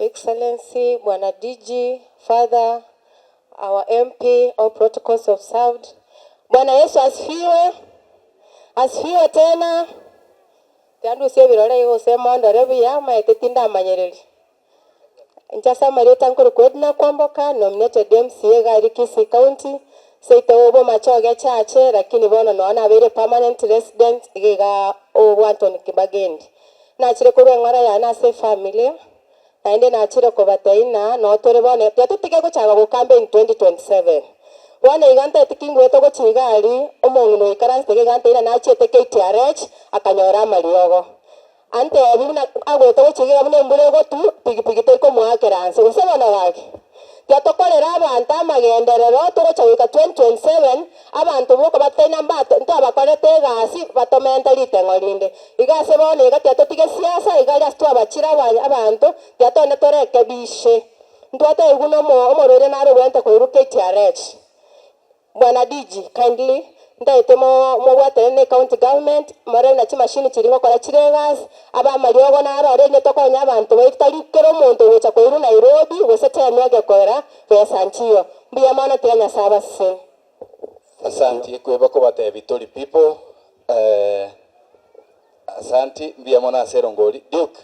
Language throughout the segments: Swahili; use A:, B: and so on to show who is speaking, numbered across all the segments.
A: Excellency, Bwana DG, Father, our MP, all protocols observed. Bwana Yesu asifiwe. Asifiwe tena. Tandu sevirole yo sema ndore bya maetetinda manyereri. Njasa mareta nkuru kwedna kwamboka nominated MCA gari Kisii County. Seito obo machoge chache lakini bono naona abere permanent resident giga obo Anthony Kibagendi. Na chire kurwe ngara ya na se family. Naende na chire ko bataina no tore bone tutike ko chaba ko campaign 2027. Wana iganta tikingwe to ko chigali omongu no ikaranse ke ganta ina na chete KTRH akanyora mariogo. Ante abuna agwe to ko chigira bune mbure go tu pigipigi to ko mwakeranse usebona wake. Yatokolera abantu amagenderero to chawika 2027 abantu boko bataina mbato nto abakorete gasi batomentali tengolinde igase bone igati totige siasa igali astu abachira abantu yatone toreke bishe ntwate uguno omorere naro wente ko iruke TRH. Bwana DG kindly ndaite mo watene county government mare na chimashini chiringo kora chiregas aba mariogo naro arene tokonya abantu baitali kero muntu wecha ko iru Nairobi wesete amyage kora pesa nchio mbia mana tenya saba se.
B: Asante kweba ko bate Victory people asante mbia mana serongoli Duke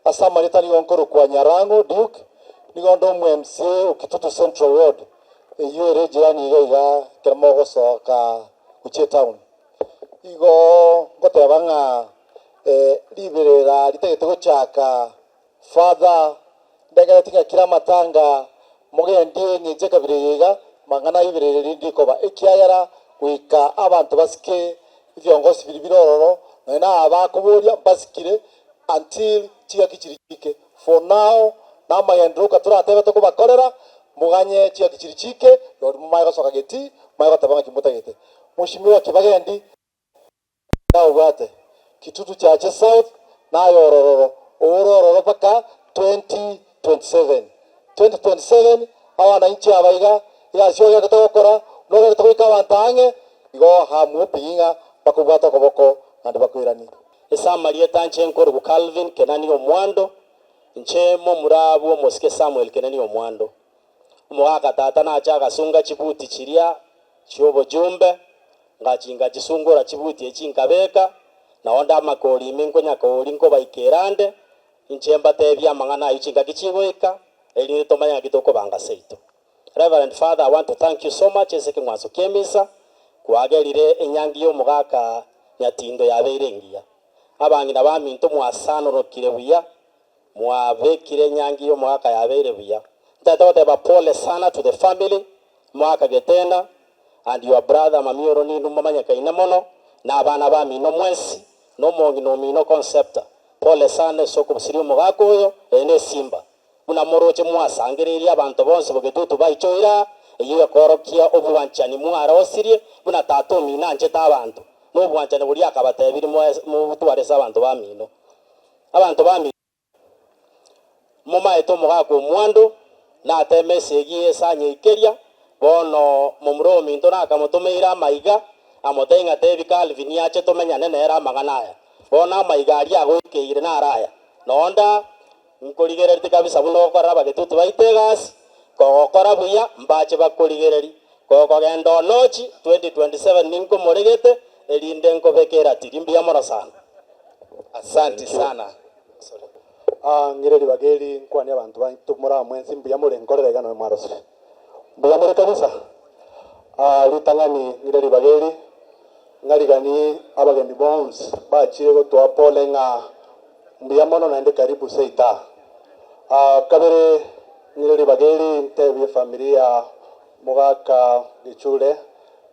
B: asama litani ngonkoro kwa Nyarango Duke nigondo mu MCA ukitutu Central Road iyo rejani iga kermogo soka Kuche town igo ngotebanga liberera litegete gochaka father ndagara tika kira matanga mugendi ngeje kabirega mangana ibirere ndikoba ekiayara kuika abantu basike ivyongosi biribirororo na abakuburia basikire until chiga kichirike for now na mayenduka turatebe to kubakorera muganye chiga kichirike ndo mumaye soka geti maye tabanga kimutagete Mheshimiwa Kibagendi nao wate kitutu cha South na ororo paka 2027 hawana nchi abaiga ya sio gutokora no gutwika bantange igo hamu pinga bakubata koboko ande bakwirani esa Maria tanche nkoro ku Calvin Kenani omwando nchemo murabu Mosike Samuel Kenani omwando umwaka tata na achaga sunga chibuti chiria chobo jumbe ngachinga chisungura chibuti echinkabeka naonda makori minko nyakori nko baikerande inchemba tebya mangana ichinga kichigweka eli tomanya kitoko banga seito. Reverend Father, I want to thank you so much eseke mwaso kemisa kwagerire enyangi yo mugaka nyatindo yaberengia abangina baminto mwasano rokire buya mwabekire nyangi yo mugaka yabere buya tata pole sana to the family mwaka getenda and your brother mamioro ni numamanya kaina mono na abana ba mino mwesi no mongi no mino concept pole sana soko busiri mugako yo ene simba una moroche mwasangereria abantu bonse bogetutu baichoira iyo korokia obuwanchani mwara osirie una tato mina nje tabantu no buwanchani buri akabatebiri mu butware abantu ba mino moma eto mugako mwando na temesegi esanye ikeria bono mumro minto na kamutumeira maiga amotenga tebi Calvin yache tomenyane nera maganaya bona maiga ari agokeire na araya nonda nkorigereri kabisa buno kora bagetutu baitegas ko kora buya mbache bakorigereri ko kogendo nochi 2027 ninko moregete elinde nko bekera tirimbia mora sana. Asante sana.
C: Ngireri bageri kwani abantu bantumura mwensi mbia muri nkorerega no marose mbia muri kabisa litangani ngireri bageri ngarigani abagendi bonds bachire go to apole nga mbia mono naende karibu seita kabere ngireri bageri ntebe familia mugaka gichure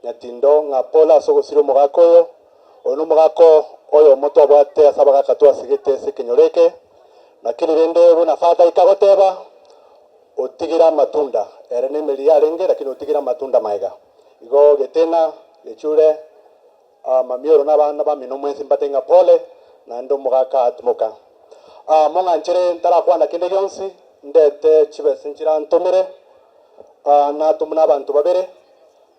C: nyatindo nga pola sogo siro mugako yo ono mugako oyo moto abate asabaga katwa sigete sekenyoreke lakini rende buna fata ikagoteba otigira matunda erene meli yarenge lakini otigira matunda maiga igo getena gechure mamioro nabana bamino mwensi mbatenga pole na ndo mugaka atmuka monga nchere ntara kwanda kinde yonsi ndete chibe senchira ntomere na tumuna abantu babere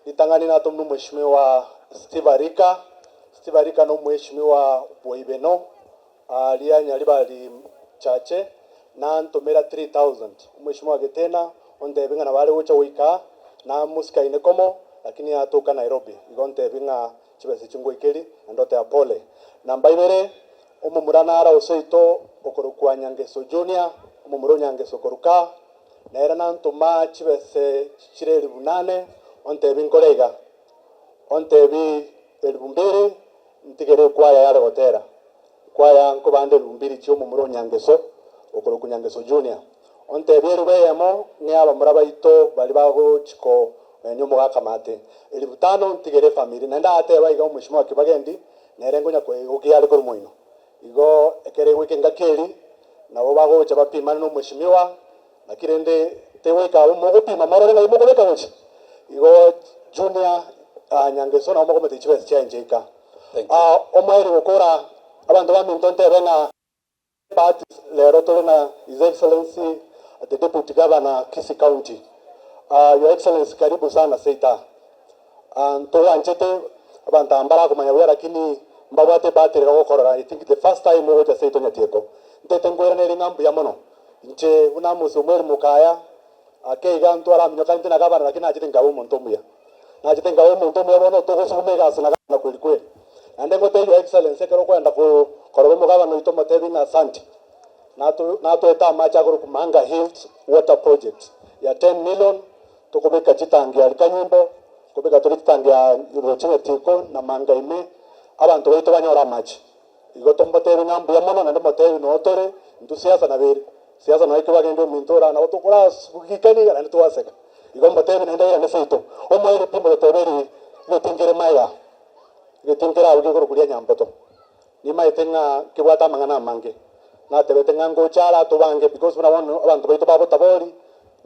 C: litangani na tumnu mheshimiwa Steve Arika no mheshimiwa Boibeno alianya libali chache na ntumira 3000 mheshimiwa Getena onde binga na wale ucha wika na musika inekomo lakini atoka Nairobi igonte binga chibese chingwe ikeli ndote ya pole namba ibere umumurana ara useito okorukwa Nyangeso Junior umumuro Nyangeso koruka na era nantuma chibese chireri bunane onte binkorega onte bi elbumbere ntigere kwaya yale gotera kwaya nko bande lumbiri cyo umumuro Nyangeso okoroku Nyangeso Junior onte bierubeyemo nyaba murabaito bali bago chiko nyomo gakamate elibutano ntigere family nenda ate baiga umushimo akibagendi nerengo nyakwe ukiyale ko rumoino igo ekere wiki ngakeli nabo bago cha bapimana no mushimiwa nakirende teweka umugo pima marore ngai mugo beka wochi igo Junior Nyangeso na umugo meti chibese changeika omweri gukora abantu bamintonte benga part lero tolena His Excellency the Deputy Governor Kisii County. Your Excellency karibu sana seita. Ntoya anchete abantu ambara kumanya wera lakini mbabate batire gukora. I think the first time wo ja seito nyatieko. Ntete ngwera neri ngambu ya mono. Nche unamuso mweri mukaya akeiga ntwara minyoka ntina gabana lakini ajite ngawo montomuya. Na ajite ngawo montomuya bono to gusumega sana na kweli kweli. Ande ngote Your Excellency kero kwenda ko kororo mugabana ito matebi na asante. Nato eta macha guru kumanga Hills water project ya 10 million tukubeka chitangi alikanyimbo kubeka tulitangi ya rochine tiko na manga ime abantu baito banyora machi igoto mbote ngambu ya mono na mbote no tore ndu siasa na beri siasa na ikiwa ngendo mintora na otokora kukikani na ndu waseka igo mbote nenda ya neseito omwere pimo toberi ngotingere maya ngetingera uge guru kulia nyamboto ni maitenga kibwata mangana mange na tebete ngango chala tubange because muna wano abantu baito babo tabori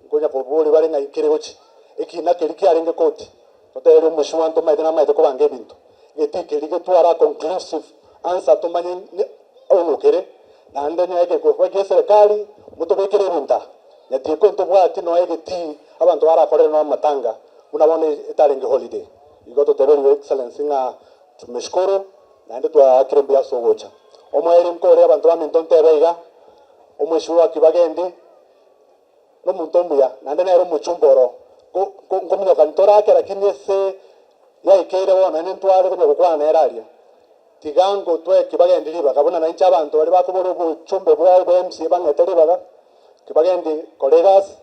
C: ngonya pobori bari ngai kiregochi ekina keliki arenge koti totero mushwan to maite na maite ko bange bintu getike lige twara conclusive answer to manye ono kere na ndenya yake ko kwa serikali mutobekere binta yatiko to bwati no yake ti abantu bara korera no matanga muna etarenge holiday igoto tebero Your Excellency nga tumeshukuru na ndio twakirembia sogocha omweri mkore abantu bamintonte beiga omweshuwa kibagendi no muntombuya nande nero muchumboro ngomyo kantora ke lakini ese ya ikere wona nentwale kunyo kukwana eralia tigango twe kibagendi liba kabona na incha abantu bali bakuboro buchumbe bwa MC bangeteri baga kibagendi colleagues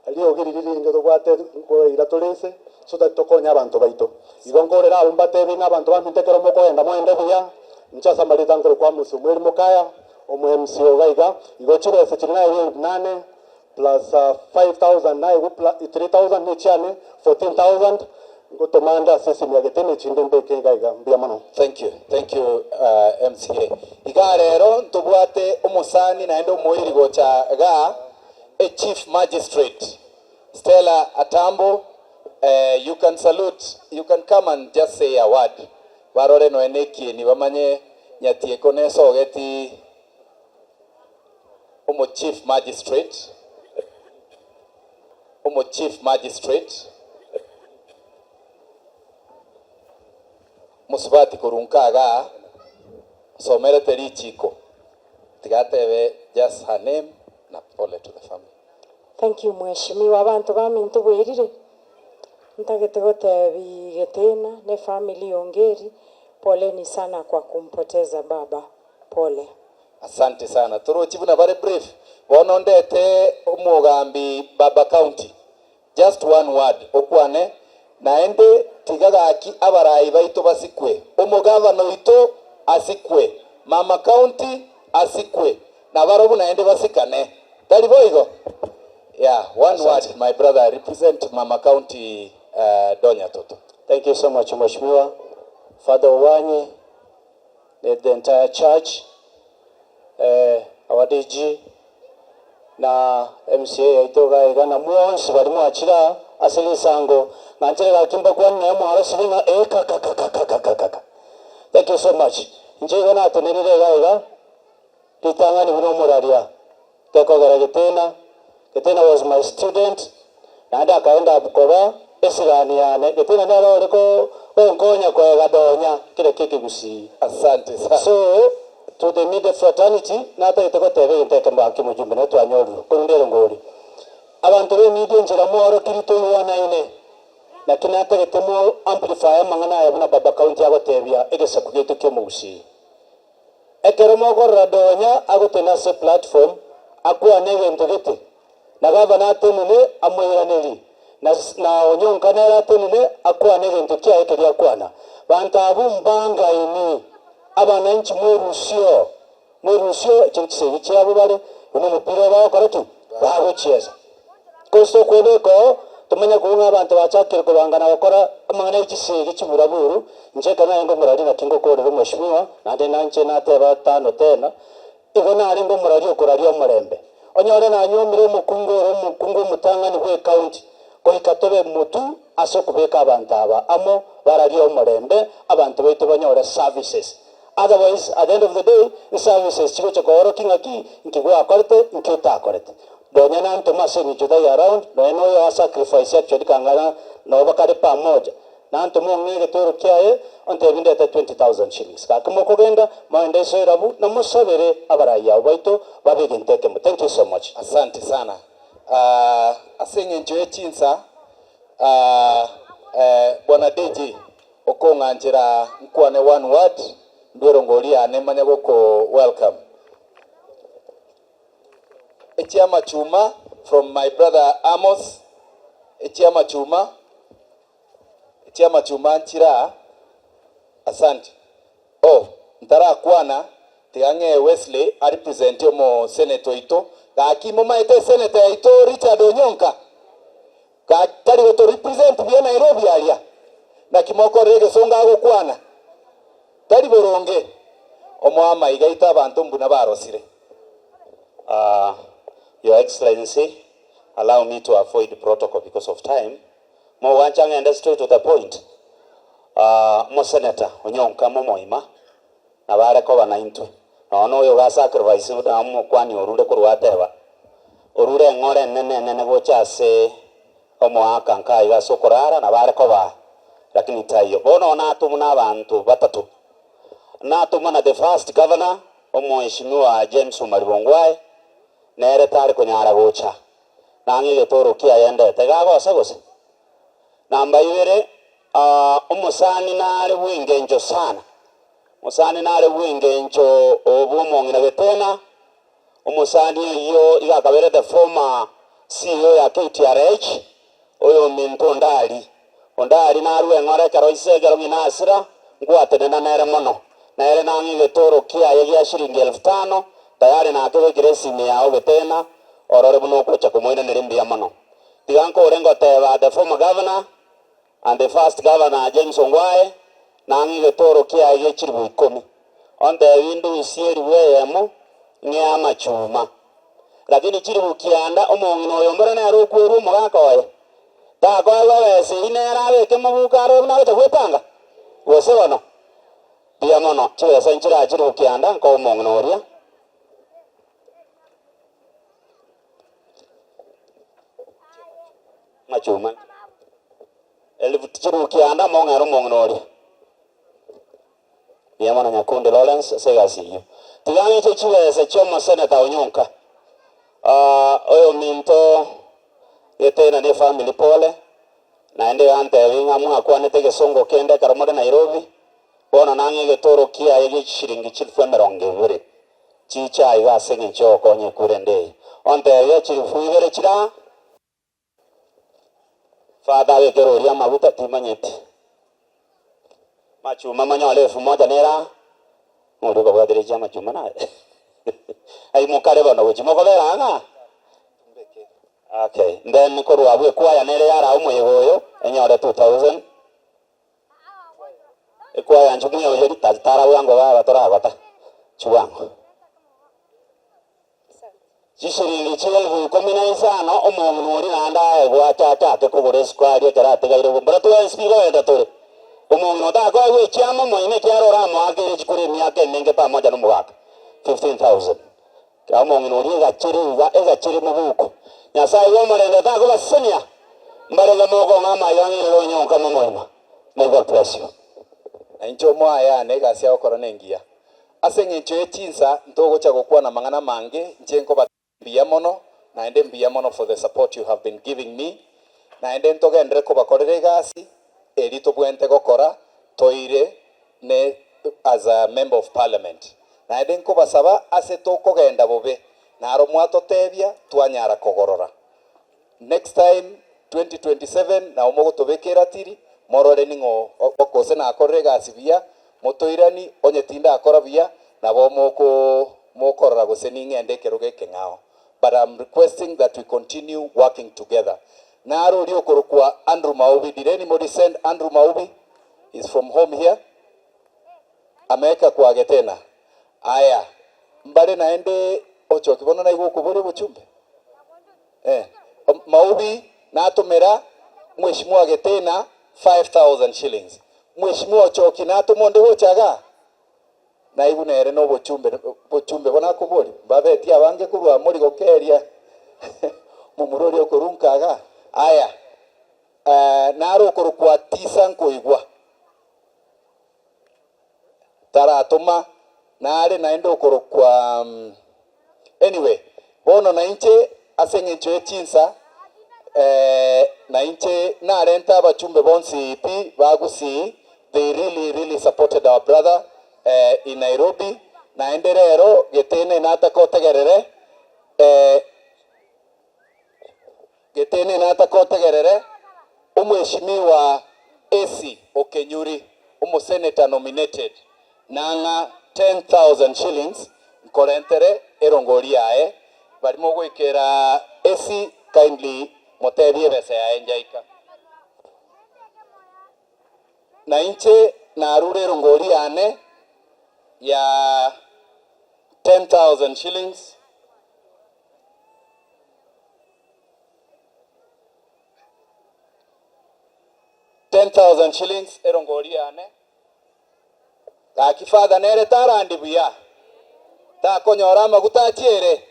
C: aliyo giriri ngero kwate ko iratolese so that tokonya abantu baito igongorera abumbate binga abantu bamintekero moko enda moende buya nchasa malita ngoro kwa musumweri mukaya omu MCO gaiga igochire se china 8 plus 5000 na 3000 ni chane 14000 ngotomanda sisi myagetene chinde mbeke gaiga mbia mano.
D: Thank you MCA igarero ntubwate umusani na endo moyiri gocha ga a chief magistrate Stella Atambo. You can salute, you can come and just say a word. Barore no eneki ni bamanye nyatieko neso geti omo chief magistrate musubati kurunkaga somere terichiko tigatebe just her name na pole to the family.
E: Thank you mheshimiwa abantu bamintu bwirire ntagete gotebi Getena ne family ongeri poleni sana kwa kumpoteza baba pole.
D: Asante sana turochibu na bare brief bono ndete umugambi Baba County just one word okwane naende tigagaki abarayi baito basikwe umugavana wito asikwe Mama County asikwe na barobu naende basikane taliboigo. Yeah, one word my brother. I represent Mama County Donya Toto.
B: Thank you so much Mheshimiwa Father Wani, the entire church, our DG na MCA aitoga igana mwonsi bali mwachira asili sango nanjira kimba kwa na mwaro silinga kaka. Thank you so much. Njega na tonelele gaiga kitangani buno muraria toko gara Getena was my student nanda kaenda bukoba esigani yane Getena nalo leko ongonya kwa gadonya kile kiki gusi.
D: Asante sana.
B: So to the media fraternity nata itego tebe inteke mbaki mujumbe na twanyoru kurundero ngori abantu be media njira mworo kirito wana ine na kinata getemo amplifier mangana ya buna baba county agotebia egese kugeto kemusi ekero mogorra donya agotena se platform akwa nege ntogete na gavana atenene amwiraneri na onyonkanera atenene akwa nege ntokia ekeri akwana bantabu mbanga ini abananchi mwerusio chinchise cyabo bare uno mupira bawo karaki bawo chieza kosto kwebeko tumenya kuunga abantu bachakire kubangana bakora amangana y'ikisege cy'uburaburu nje kana ngo murari na kingo kore mheshimiwa nande nanje nateba tano tena igona ari ngo murari okorari omurembe onyore na nyomire mukungu mutangani kwe county ko ikatobe mutu asokubeka abantu aba amo barari omurembe abantu baitu banyore services. Otherwise, at the end of the day, the services chico chokoro kingaki nkigwa akorete nkita akorete. Donyana ntomase ni judai around no eno ya sacrifice actually kangana no bakare pamoja. Na ntomo ngege toro kiae onte binde 20,000 shillings. Kakimo kogenda maende soirabu na musabere abaraya baito babiginteke mu. Thank you so much.
D: Asante sana. Asenge njoe chinsa bwana DJ okonganjira nkwane one word ndwero ngolia nemanya goko welcome. Echiama chuma from my brother Amos. Echiama chuma nchira. Asante. Oh, ntara kwana tigange Wesley a represent mo senator ito. Kaki mama ite senator ito Richard Onyonka. Kari goto represent bia Nairobi alia. Na kimoko rege songa go kwana. Tari boronge omwama igaita abantu mbuna barosire.
F: Your Excellency, allow me to avoid the protocol because of time. Mo wanchanga and straight to the point. Mo senator Onyonka mo moima na bare ko banaintu. No no yo ga sacrifice na mo kwani orure ko rwateba. Orure ngore nene go chase omo akanka iga sokorara na bare ko ba. Lakini tayo bono na tumuna abantu batatu. Na tumana the first governor mheshimiwa James Maribongwai nere tari kunyara gocha nangi getoro kia yende tegago sagose namba ibere umusani nare wingenjo sana musani nare wingenjo obumongina betena umusani iyo igakabere the former CEO ya KTRH oyo minto ndali narwe ngore karo isegero nginasira ngwatenena nere mono nere nangi getoro kia yegia shilingi 5,000 tayari na akebe kiresimi yao betena orore buno kucha kumoina nirimbia mano tiganko orengo teba the former governor and the first governor James Ongwae nangi getoro kia ye chiribu 10 on the window isieri weyemo nyama chuma lakini chiribu kianda omongino yombera na ro kweru mugakoye ta kwa wese inera weke mabukaro na wete kwepanga wose bano bia mono chiwe senchira chiribu kianda ko omongino oria machuma elivutiru kianda mongero mongnori yamana nyakunde Lawrence segasiyo tigange chiwe se choma senator Onyonka oyo minto yetena ne family pole naende ante winga mwa kwa nete gesongo kende karamode Nairobi bona nange getoro kia yegi shiringi chilfu emeronge chicha iga senge choko nye kurende onte ya chilfu ibere chira Father we kero ria mabuta timanyete machuma manyole fu moja nera nguru baba dire chama chuma na ai mukare bana we chimo kobera nga okay then ko ruabwe kwa ya nere yara umuyegoyo enyore 2000 kwa ya njumwe yo yari tara wango baba toragota chuwango Jishiringi chilvu komina isano omuntu uri nanda gwa tata ke kugure squad ya karate gairo mbara to speaker wenda tore omuntu da kwa we chama mo ine kyaro ramo agere chikure myake nenge pamoja no mwaka 15,000 kama omuntu uri gachiri mubuko nyasai wo murende da ko basenya mbare ga moko ngama yangi ro Onyonka mo moima may God bless you
D: Enjo mwaya ne gasia okora nengia aseng'encho echinsa ntogocha gokwana mang'ana mange nche mbia mono naende mbia mono for the support you have been giving me naende ntogendere kobakorera egasi eri tobwente gokora toire ne as a member of parliament naende nkobasaba ase tokogenda bobe naro mwatotebia twanyara kogorora next time 2027 na omogotobekera tiri morore ningo okose na akorera egasi bia motoirani onyetinda akora bia nabo mokorora gose ning'ende keroge keng'ao. But I'm requesting that we continue working together. Naro rio korokwa Andrew Maubi. Did anybody send Andrew Maubi? He's from home here. Ameka kwa getena. Aya. Mbale naende ocho kibono na igo kubore buchumbe. Maubi na atumera mheshimiwa getena 5,000 shillings. Mheshimiwa Choki na atumonde hochaga. Na ibu nere no bochumbe bona kubori babeti abange kurwa muri gokeria mumurori okurunkaga aya naro okurukwa tisa nkoigwa taratuma nare naende okurukwa anyway bono na inche aseng'encho echinsa na inche narenta abachumbe bonsi pi bagusi they really supported our brother in Nairobi naende rero getene natakotegerere umheshimiwa AC Okenyuri senator nominated nanga 10,000 shillings nkorentere erongori yae barimo gwikera AC kindly motebie besa yae njaika na inche narure erongori yane ya 10,000 shillings erongori yane akifadha nere tarandi buya ta konyora maguta chiere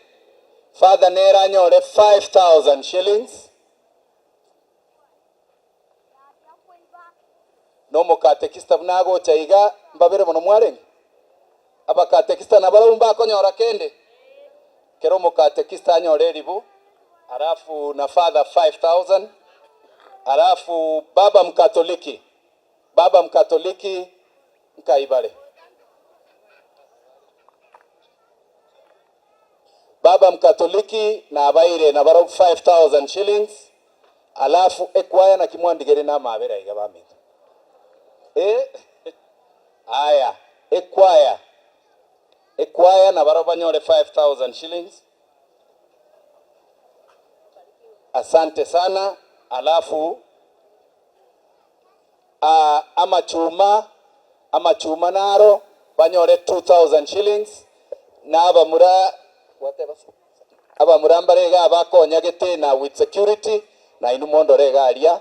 D: father nera nyore 5,000 shillings no mokatekista bnago chaiga mbabere mono mwareng abakatekista nabarumba konyora kende kero mokatekista nyore ribu alafu na father 5,000 alafu baba mkatoliki nkaibare baba mkatoliki na abaire na baro 5,000 shillings alafu ekwaya na kimwandigere na mabera iga bamito aya ekwaya na baro banyore 5,000 shillings asante sana alafu amachuma naro banyore 2,000 shillings na abamuramba abakonya getena with security na inumondo rega aria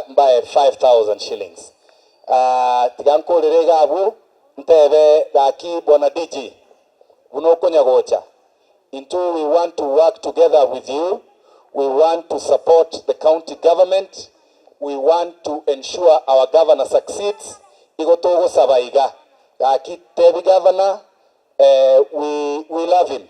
D: mbae 5,000 shillings tigankore rega abu ntebe gaki bona DJ bunokonya gocha into we want to work together with you. We want to support the county government. We want to ensure our governor succeeds. Igotogo sabaiga. Tebi governor, we love him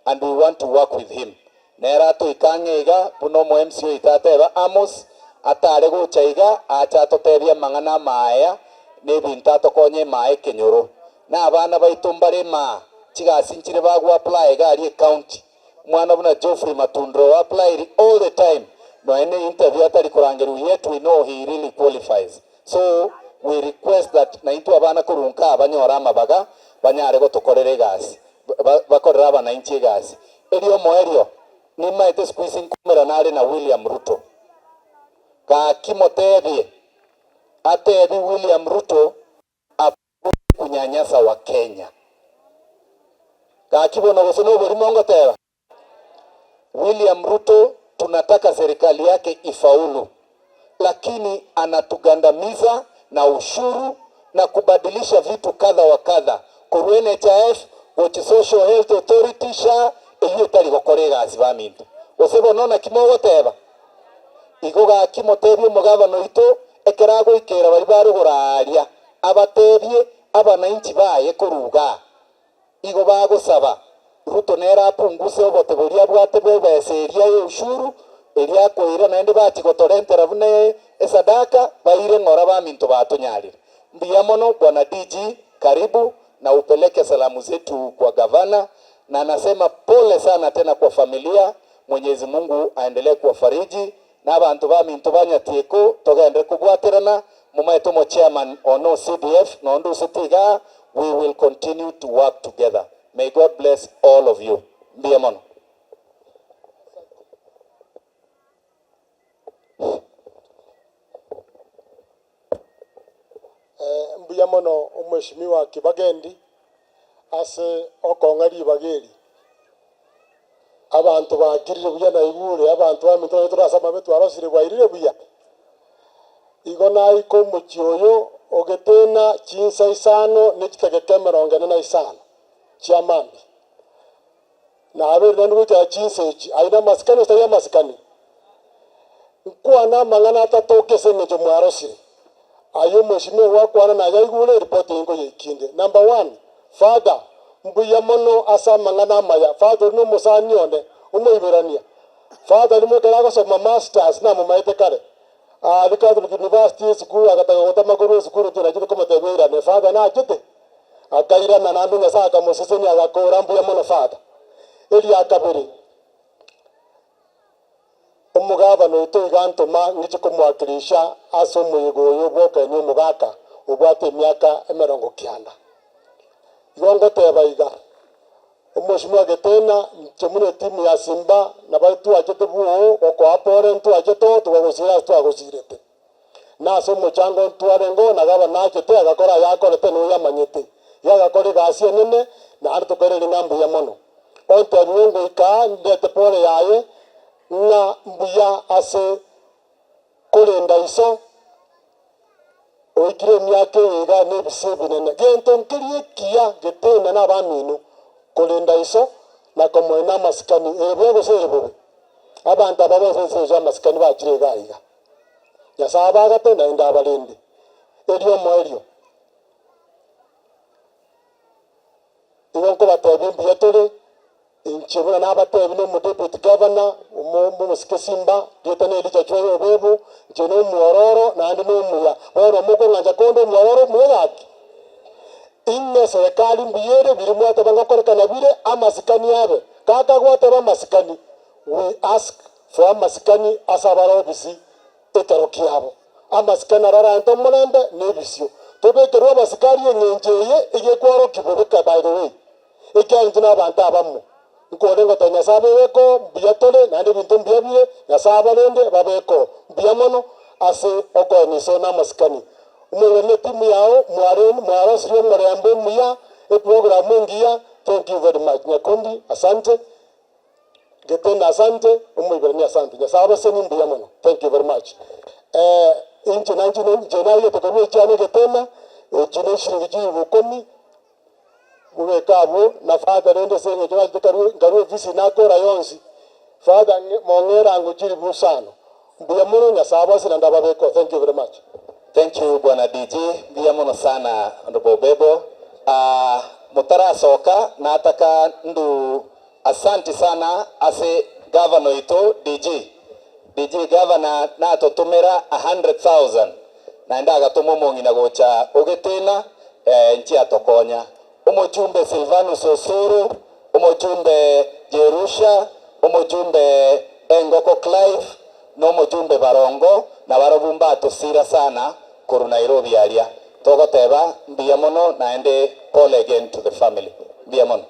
D: and we want to work with him. Nera to ikangega punomo MCO itateba Amos atarego chaiga achato tebia mangana maaya nebintato konye mae kenyoro. Na abana baitumbare ma chiga sinchire bagu apply gari county. Mwana buna Geoffrey Matundro applied all the time. No any interview atari kurangeru yet we know he really qualifies. So we request that na into abana kurunka abanyora mabaga banyare go tokorere gasi. Bakorera abana inchi gasi. Elio moerio ni maite squeezing kumera nare na William Ruto. Ka kimotebi atebi William Ruto kunyanyasa wa Kenya. Ka kibono gosono bori mongo tewa. William Ruto tunataka serikali yake ifaulu, lakini anatugandamiza na ushuru na kubadilisha vitu kadha wa kadha. Kwa NHIF, Watch Social Health Authority SHA, iyo tari gokorega asibaminto. Osebo nona kimogo teba. Igoga kimotebye mugabano ito ekerago ikera bari baruguraria abatebye abana inchi baye kuruga. igo bagosaba Ruto nera apunguse obote boria bwate bobesa eria ya ushuru eria koira naende batigotorentera bune esadaka baire ng'ora baminto batonyarire. Mbia mono bwana DG, karibu na upeleke salamu zetu kwa gavana, na nasema pole sana tena kwa familia. Mwenyezi Mungu aendelee kuwafariji na abantu baminto banyatieko togende kubwaterana mumaeto mo chairman ono CDF nondo sitiga. We will continue to work together. May God bless all of you. Mbia mono.
C: Mbuya mono umheshimiwa Kibagendi ase okong'ari bageri abantu bagirire buya na igure abantu baminto turasama betu arosire bwairire buya igo na iko muchioyo ogetena chinsa isano nekitegeke 45 chiamambi na abere ndu cha chinsa echi aina maskani staya maskani nkwana mangana atatoke sengejo mwarosire ayo mheshimiwa wakwana na yaigure report ingo yekinde. Number 1, father mbuya mono asa mangana maya father no musani onde umoiberania father ni mukara gosoma masters na mumaite kare Catholic University school agataga gotamakuru school tuna jito komatebera ne father na jite akaira na nandu ngasaka museseni agakora mbuya mono father eli akabiri umugaba no ito igantuma ngichiko mwakilisha aso muyigoyo boka ni umugaka ubwate myaka 90 yongo tebaiga umheshimiwa Getena chemune timu ya Simba na batu ajete buo oko apore ntu ajeto tugosira twagosirete naso muchango ntwarengo na gaba nachete agakora yakorete no yamanyete yagakore gasie nene na arto korere ngambu ya mono onte nyungu ika ndete pole yaye na mbuya ase kolenda iso oikire myake ega nebise binene gento nkirie kia Getena na baminu kolenda iso na komwena maskani ebego serebo abantu ababo seja maskani bakire gaiga yasaba gatenda inda balindi elio moelio ingo batebi bietore inchibona nabatebi no deputy governor umusike Simba dietane licha chwe obebo jeno muororo na andi no muya oro moko nganja kondo muororo muyaki inne serikali mbiyere birimu atabanga korekana bire amasikani yabe kaka gwataba masikani. We ask for amasikani asabaro bisi etaroki yabo amasikani arara nto mulembe nebisyo tobekerwa basikari yengenjeye igekwaro kibobeka. By the way ekyanjina abantu abamu nkorengo tanya sabe weko mbiyatole nande bintu mbiyabire yasaba lende babeko mbiyamono ase okoniso na masikani umwene timu yao mwaro siyo mrembe muya programu ngia. Thank you very much Nyakundi, asante Getena, asante umwiberani, asante nyasaba seni mbiyamono. Thank you very much. Inchi jena yeto kwa chane Getena jine shiriki bukomi muwekabo na father rende senge jona ngaru visi nako rayonsi father mongera ngujiri busano mbiyamono nyasaba sina ndababeko. Thank you very much.
D: Thank you bwana DG, mbia mono sana ndobo bebo. Mutara soka na ataka ndu asanti sana ase governor ito DG governor na atotumera 100,000 na ndaga tomomongi na gocha Ogetena nchi atokonya umojumbe Silvanus Osoro umojumbe Jerusha umojumbe Engoko Clive no mojumbe Barongo na barobumba atosira sana kuru Nairobi area togoteba mbia mono naende all again to the family mbia mono.